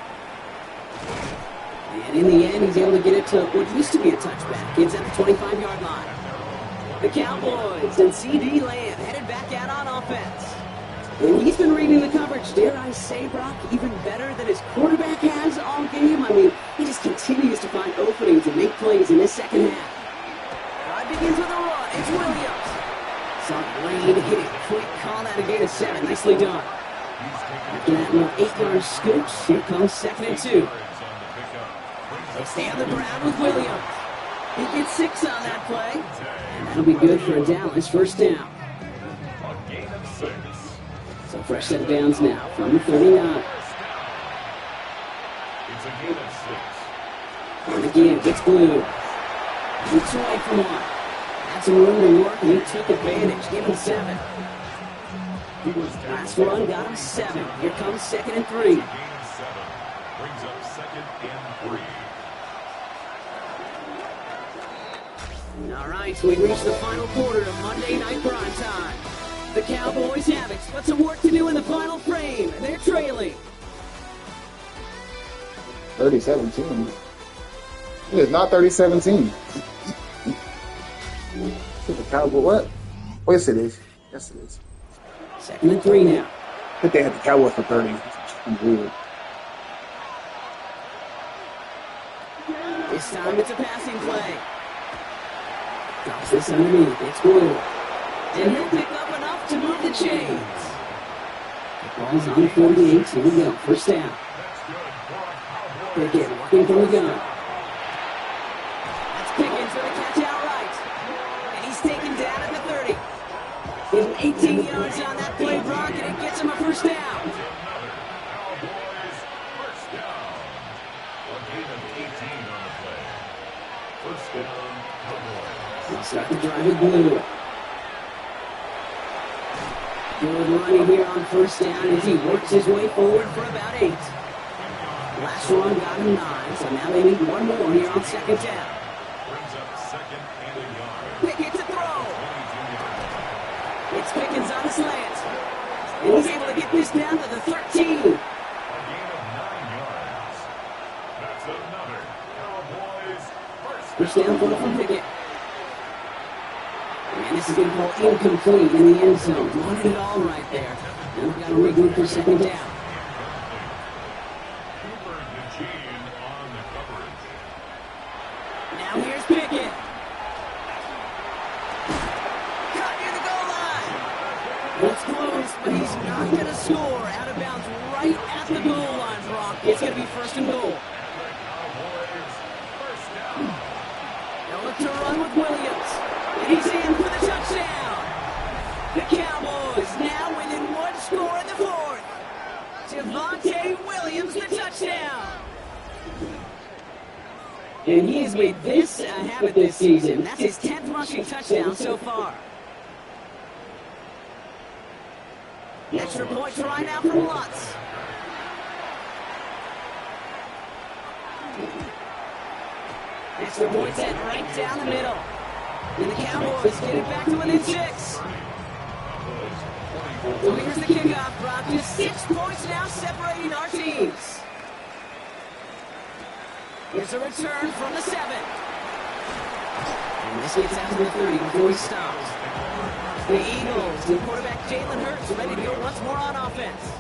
And in the end, he's able to get it to what used to be a touchback. It's at the 25-yard line. The Cowboys and C.D. Lamb headed back out on offense. And he's been reading the coverage, dare I say, Brock, even better than his quarterback has all game. I mean, he just continues to find openings and make plays in this second half. Drive begins with a run. It's Williams. Saw Blaine hit it. Quick call out, a gain of 7. Nicely done. After that little 8-yard scooch, here comes 2nd and 2. They stay on the ground with Williams. He gets 6 on that play. And that'll be good for a Dallas first down. A gain of 6. So fresh set of downs now from the 39. It's a gain of 6. And again, gets blue. Shoots away from 1. Had some room to work, and he took advantage. Give him 7. Last run got him 7. Here comes 2nd and 3. Gain of 7. Brings up 2nd and 3. All right, so we reached the final quarter of Monday Night Prime Time. The Cowboys have it, but some work to do in the final frame. They're trailing. 30-17. It is not 30-17. The Cowboy, what? Oh, yes, it is. Yes, it is. 2nd and 3 now. I think they had the Cowboys for 30. It's weird. This time it's a passing play. Drops this underneath. It's blue. And he'll pick up enough to move the chains. The ball's on 48. Here we go. First down. Pickett working from the gun. That's Pickens for the catch outright. And he's taken down at the 30. He's 18 yards on that play, Brock, and it gets him a first down. Cowboys first down. A gain of 18 on the play. First down, Cowboys. He'll start the drive with blue. Good running here on first down as he works his way forward for about 8. Last run got him 9, so now they need one more here on 2nd down. Brings up 2nd and a yard. Pickett to throw. 22-yard line. It's Pickens on the slant. And he's able to get this down to the 13. A gain of 9 yards. That's another Cowboys First down for Pickett. And this is going to go incomplete in the end zone. Wanted it all right there. Now we've got to regroup for 2nd down. Cooper Eugene on the coverage. Now here's Pickett. Cut near the goal line. It's close, but he's not going to score. Out of bounds right at the goal line, Brock. It's going to be 1st and goal. Cowboys first down. They'll look to run with Williams. And he's in for the touchdown. The Cowboys now within 1 score in the 4th. Javonte Williams, the touchdown. And he has made this a habit this season. That's his 10th rushing touchdown so far. Extra point try now from Lutz. Extra point set right down the middle. And the Cowboys get it back to within 6. So here's the kickoff, Brock. Just 6 points now separating our teams. Here's a return from the 7. And this gets out to the 30 before he stops. The Eagles, the quarterback Jalen Hurts, ready to go once more on offense.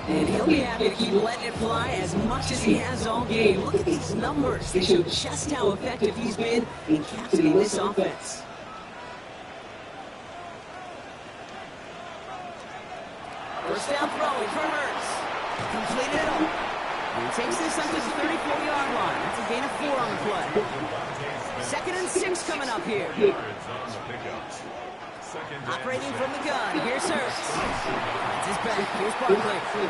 And he'll be happy to keep letting it fly as much as he has all game. Look at these numbers. They show just how effective he's been in captaining this offense. First down throwing for Hurts. Completed it all. And he takes this up to the 34-yard line. That's a gain of 4 on the play. 2nd and 6 coming up here. Operating from the gun. Here's Hurts. That's his back. Here's Barkley.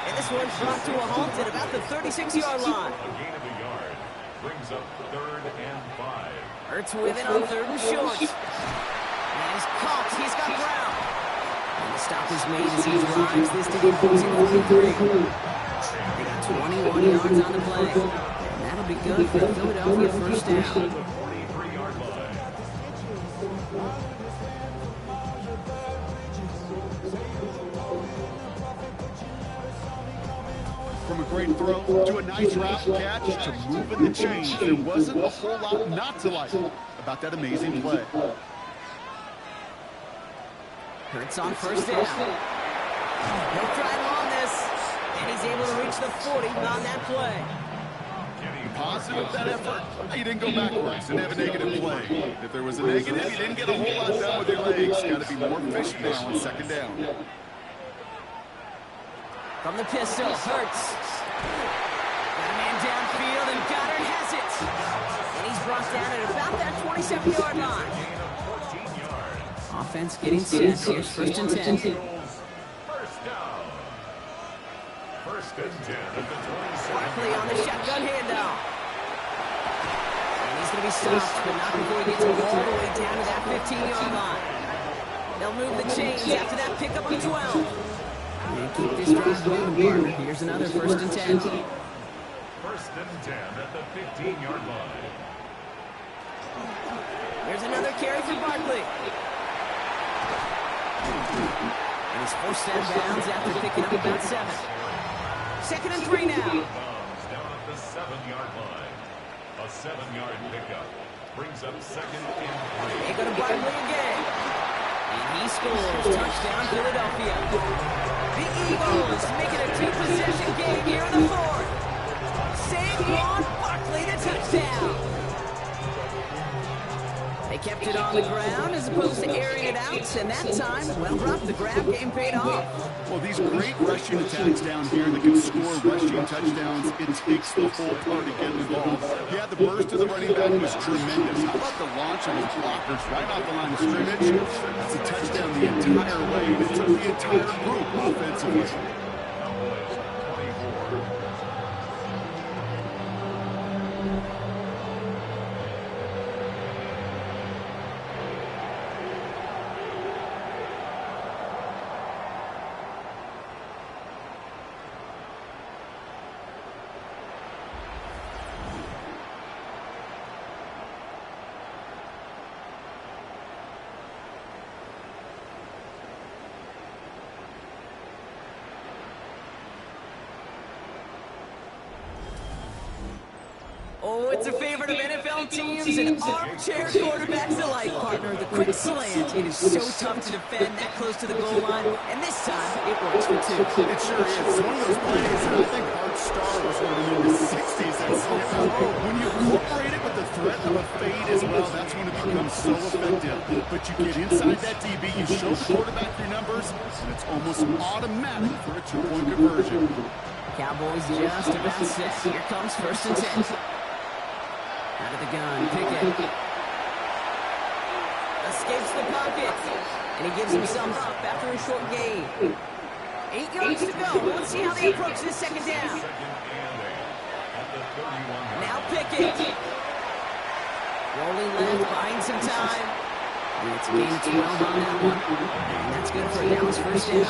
And this one's brought to a halt at about the 36-yard line. A gain of a yard. Brings up 3rd and 5. Hurts with it on 3rd and short. And he's caught. He's got Brown. And the stop is made as he drives this to the opposing 43. They got 21 yards on the play. And that'll be good for the Philadelphia first down. great throw to a nice route catch to moving the chains. There wasn't a whole lot not to like about that amazing play. Hurts on first down. He'll try on this, and he's able to reach the 40 on that play. Positive that effort. You didn't go backwards. Didn't have a negative play. If there was a negative, you didn't get a whole lot done with your legs. Got to be more efficient now on second down. From the pistol, Hurts. Got a man downfield, and Goddard has it. And he's brought down at about that 27-yard line. Offense getting set. Here's first and 10. First down. First and 10 at the 27. Barkley on the shotgun handoff. And he's going to be stopped, but not before he gets all the way down to that 15-yard line. They'll move the chains after that pickup of 12. And keep this drive moving, partner. Here's another first and 10. First and 10 at the 15-yard line. There's another carry for Barkley. And he's forced out of bounds after picking up about 7. Second and 3 now. Bounds down at the 7-yard line. A 7-yard pickup brings up second and 3. They go to Barkley again. And he scores. Touchdown, Philadelphia. The Eagles making a two-possession game here in the 4th. Saquon Barkley, the touchdown. They kept it on the ground as opposed to airing it out, and that time, well, the grab game paid off. Well, these great rushing attacks down here that can score rushing touchdowns, it takes the whole party getting involved. Yeah, the burst of the running back was tremendous. How about the launch of his blockers right off the line of scrimmage? That's a touchdown the entire way. It took the entire group offensively. Cowboys 24. Oh, it's a favorite of NFL teams and armchair quarterbacks alike, partner. The quick slant. It is so tough to defend that close to the goal line, and this time it works for 2. It sure is. It's one of those plays that I think Art Starr was one of the 60s. When you incorporate it with the threat of a fade as well, that's when it becomes so effective. But you get inside that DB, you show the quarterback your numbers, and it's almost automatic for a 2-point conversion. Cowboys just about set. Here comes first and 10. Out of the gun, Pickett. Escapes the pocket. And he gives himself up after a short gain. 8 yards to go. Let's see how they approach this second down. Now Pickett. Rolling left, buying some time. And it's a gain of 12 on that one. And that's good for a Dallas first down.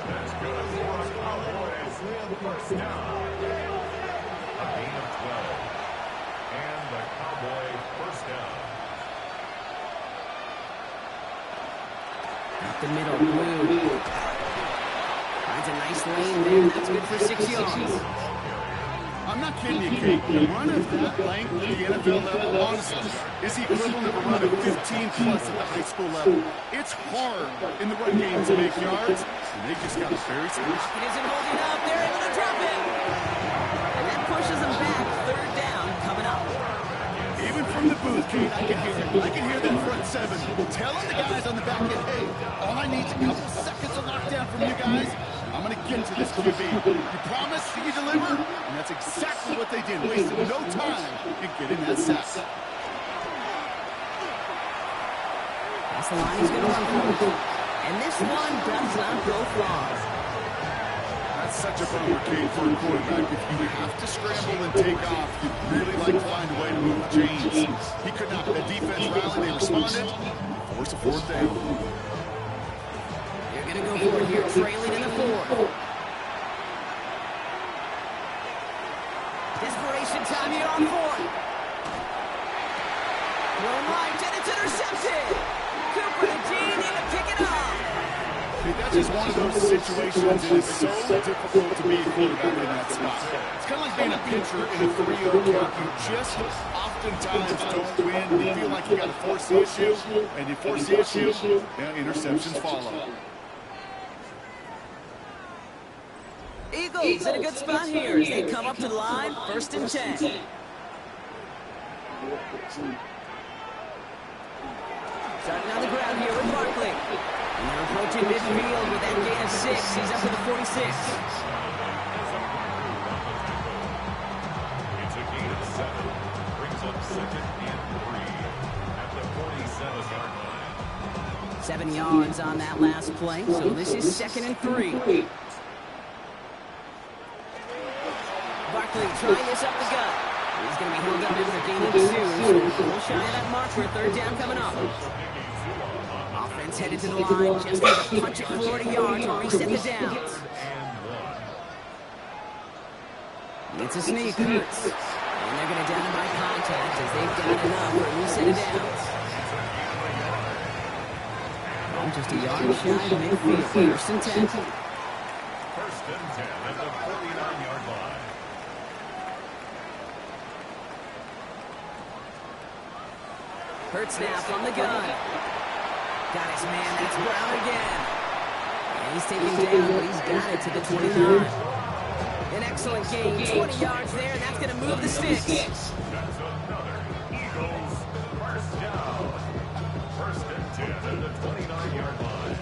That's good for a Cowboys first down. A gain of 12. And the Cowboy first down. Up the middle, Blue. Finds a nice lane there. That's good for 6 yards. I'm not kidding you, Kate. The run of that length at the NFL level, honestly, is the equivalent of a run of 15-plus at the high school level. It's hard in the run game to make yards, and they just got a very smart. It isn't holding up. They're able to drop it. And that pushes them back. Third down coming up. Even from the booth, Kate, I can hear it. I can hear that front 7 telling the guys on the back end, hey, all I need is a couple seconds of lockdown from you guys. I'm going to get to this QB. You promise, you deliver, and that's exactly what they did. Wasted no time in getting that sack. That's the line he's going to run for. And this one does not go far. That's such a bummer, Kate, for a quarterback. If you have to scramble and take off, you'd really like to find a way to move the chains. He could not. The defense rallied, they responded. Force a fourth down. They're going to go for it here, trailing in the 4th. Desperation time here on 4th. Thrown right, and it's intercepted. Cooper and Gene need to pick it up. That's just one of those situations that is so difficult to be a quarterback in that spot. It's kind of like being a pitcher in a 3-0 count. You just oftentimes don't win. You feel like you got to force the issue, and you force the issue, interceptions follow. Eagles in a good spot here as they come up to the line, 1st and 10. Starting on the ground here with Barkley. And they're approaching midfield with that gain of 6. He's up to the 46. It's a gain of 7. Brings up 2nd and 3 at the 47-yard line. 7 yards on that last play, so this is 2nd and 3. Barkley trying this up the gut. He's going to be held up after gaining 2. So we'll shy of that mark for a 3rd down coming up. Offense headed to the line, just need to punch it 40 yards or reset the downs. It's a sneak, Hurts. And they're going to down by contact as they've got enough for a reset of downs. Oh, just a yard shy of midfield, 1st and 10. 1st and 10 at the 49-yard line. Hurts now from the gun. Got his man, that's Brown again. And he's taken down, but he's got it to the 29. An excellent gain, 20 yards there, and that's going to move the sticks. That's another Eagles 1st down. 1st and 10 at the 29-yard line.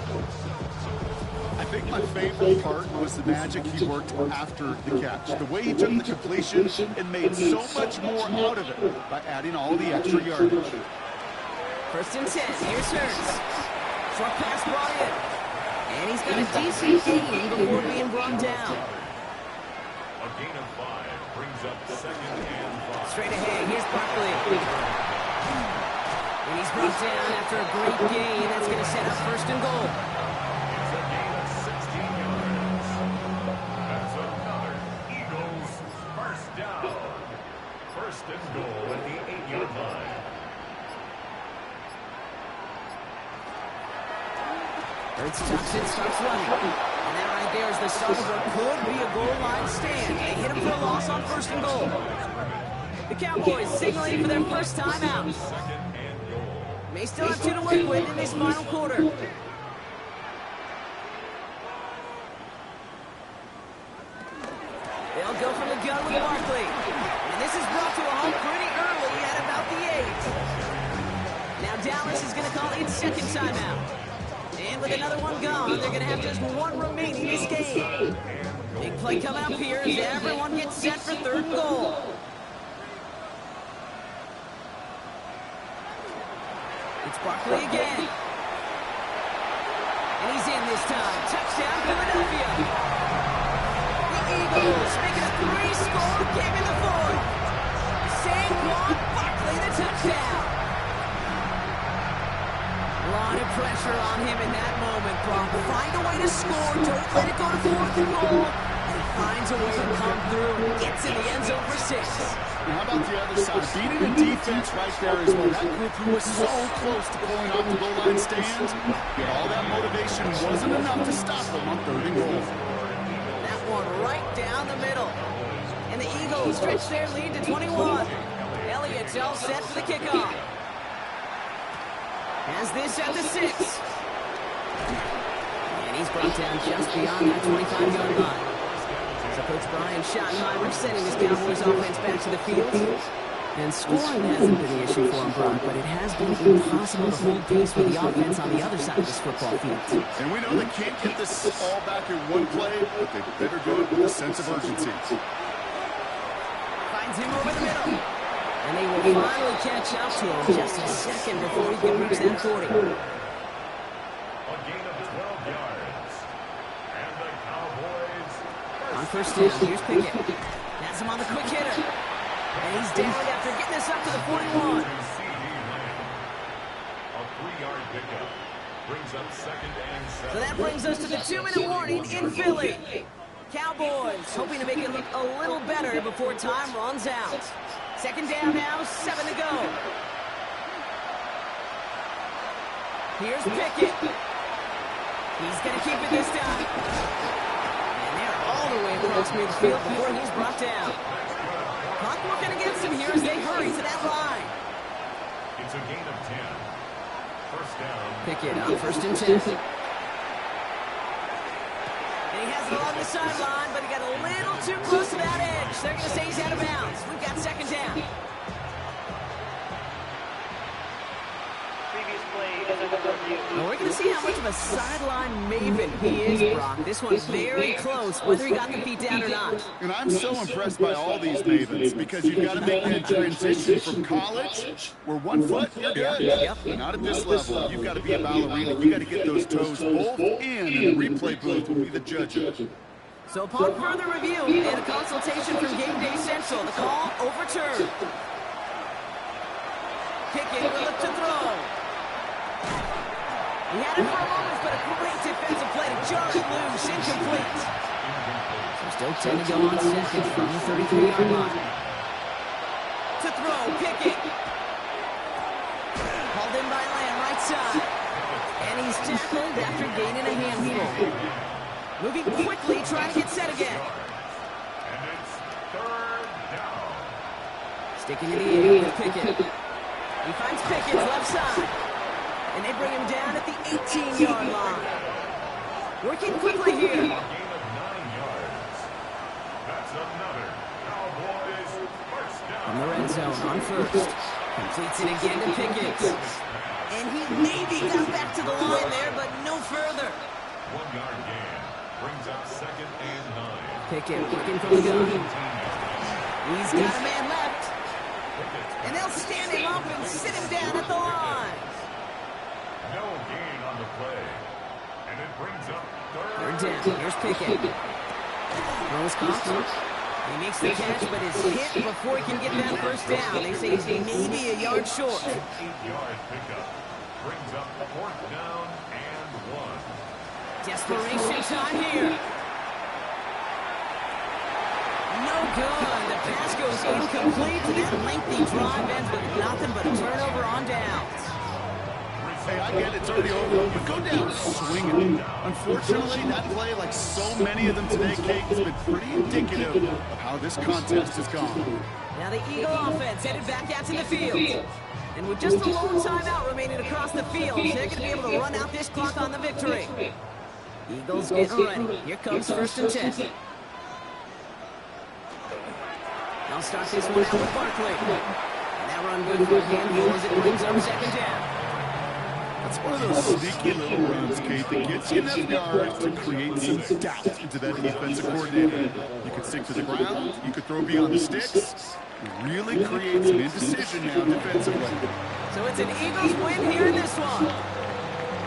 I think my favorite part was the magic he worked after the catch. The way he took the completion and made so much more out of it by adding all the extra yardage. 1st and 10, here's Hurts. Short pass brought in. And he's got a decent gain before being brought down. A gain of 5 brings up 2nd and 5. Straight ahead, here's Barkley. And he's brought down after a great gain. That's going to set up 1st and goal. It's a gain of 16 yards. That's another Eagles 1st down. 1st and goal at the 8-yard line. Hurts tucks it, starts running. And that right there is the start of what could be a goal line stand. They hit him for a loss on 1st and goal. The Cowboys signaling for their first time out. May still have 2 to work with in this final quarter. They'll go from the gun with Barkley. And this is brought to a home pretty early at about the 8. Now Dallas is going to call its 2nd timeout. And with another one gone, they're going to have just 1 remaining this game. Big play coming up here as everyone gets set for 3rd and goal. It's Barkley again. And he's in this time. Touchdown, Philadelphia. The Eagles make it a 3-score game in the 4th. Saquon Barkley, the touchdown. A lot of pressure on him in that moment, Brock. Find a way to score. Don't let it go to 4th and goal. And he finds a way to come through. Gets in the end zone for 6. Now, how about the other side? Beating the defense right there as well. That group who was so close to pulling off the goal line stand, yet all that motivation wasn't enough to stop them on 3rd and goal. That one right down the middle. And the Eagles stretch their lead to 21. Elliott's all set for the kickoff. Has this at the 6. And he's brought down just beyond that 25-yard line. So Coach Brian Schottenheimer sending his Cowboys offense back to the field. And scoring hasn't been the issue for him, Brock, but it has been impossible to hold pace with the offense on the other side of this football field. And we know they can't get this all back in one play, but they better do it with a sense of urgency. Finds him over the middle. And they will finally catch up to him just a second before he can reach that 40. A gain of 12 yards. And the Cowboys On 1st down, here's Pickett. Has him on the quick hitter. And he's down after getting this up to the 41. A 3-yard pickup brings up 2nd and 7. So that brings us to the 2-minute warning in Philly. Cowboys hoping to make it look a little better before time runs out. 2nd down now, 7 to go. Here's Pickett. He's going to keep it this time. And they're all the way across midfield before he's brought down. Clock working against him here as they hurry to that line. It's a gain of 10. First down. Pickett on 1st and 10. And he has it along the sideline, but he got a little too close to that edge. They're going to say he's out of bounds. We've got 2nd down. Well, we're going to see how much of a sideline maven he is, Brock. This one's very close, whether he got the feet down or not. And I'm so impressed by all these mavens because you've got to make that transition from college, where 1 foot, you're good. Yep. Not at this level. You've got to be a ballerina. You've got to get those toes both in, and the replay booth will be the judge of it. So upon further review and a consultation from Game Day Central, the call overturned. Pickett will look to throw. He had it for a moment, but a great defensive play to jar it loose, incomplete. So still 10 to go on seconds from the 33-yard line. To throw, Pickett. Hauled in by Lamb, right side. And he's tackled after gaining a handful. Moving quickly, trying to get set again. And it's 3rd down. Sticking in the air with Pickett. He finds Pickett's left side. And they bring him down at the 18-yard line. Working quickly here. A gain of 9 yards. That's another Cowboys first down. From the red zone on 1st. Completes it again to Pickett. And he maybe got back to the line there, but no further. 1 yard gain. Brings up 2nd and 9. Pickett looking for the gun. He's got a man left. And they'll stand him up and sit him down at the line. No gain on the play. And it brings up 3rd down. Here's Pickett. Throws caught. He makes the catch, but is hit before he can get that 1st down. They say he's maybe a yard short. 8-yard pickup. Brings up 4th down and 1. Desperation time here. No good. The pass goes incomplete. That lengthy drive ends with nothing but a turnover on downs. Hey, I get it, it's already over, but go down swinging. Unfortunately, that play, like so many of them today, Kate, has been pretty indicative of how this contest has gone. Now the Eagle offense headed back out to the field. And with just a lone timeout remaining across the field, they're going to be able to run out this clock on the victory. Eagles getting ready. Here comes 1st and 10. They'll start this one out with Barkley. And that run good for a handful as it brings up 2nd down. That's one of those sneaky little runs, Kate, that gets you enough yards to create some doubt into that defensive coordinator. You could stick to the ground, you could throw beyond the sticks. It really creates an indecision now defensively. So it's an Eagles win here in this one.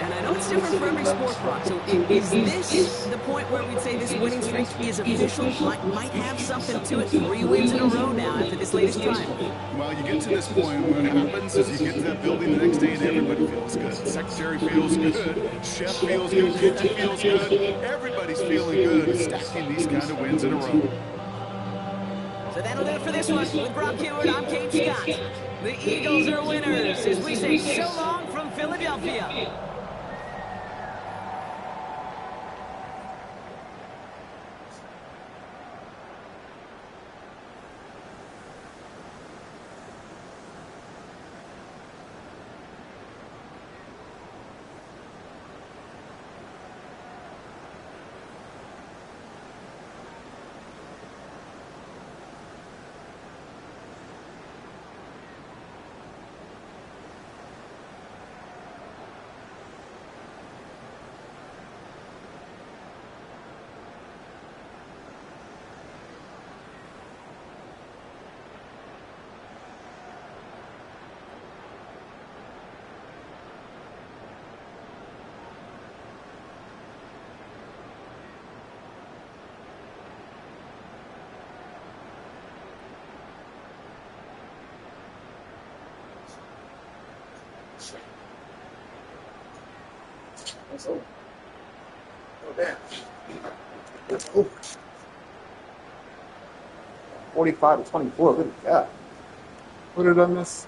And I know it's different for every sport, Brock. So is this the point where we'd say this winning streak is official? Might have something to it. 3 wins in a row now after this latest triumph. Well, you get to this point, what happens is you get to that building the next day and everybody feels good. Secretary feels good. Chef feels good. Kitchen feels good. Everybody's feeling good stacking these kind of wins in a row. So that'll do it for this one. With Brock Heward, I'm Kate Scott. The Eagles are winners as we say so long from Philadelphia. So, oh damn. That's over. 45-24. Good God. What did I miss?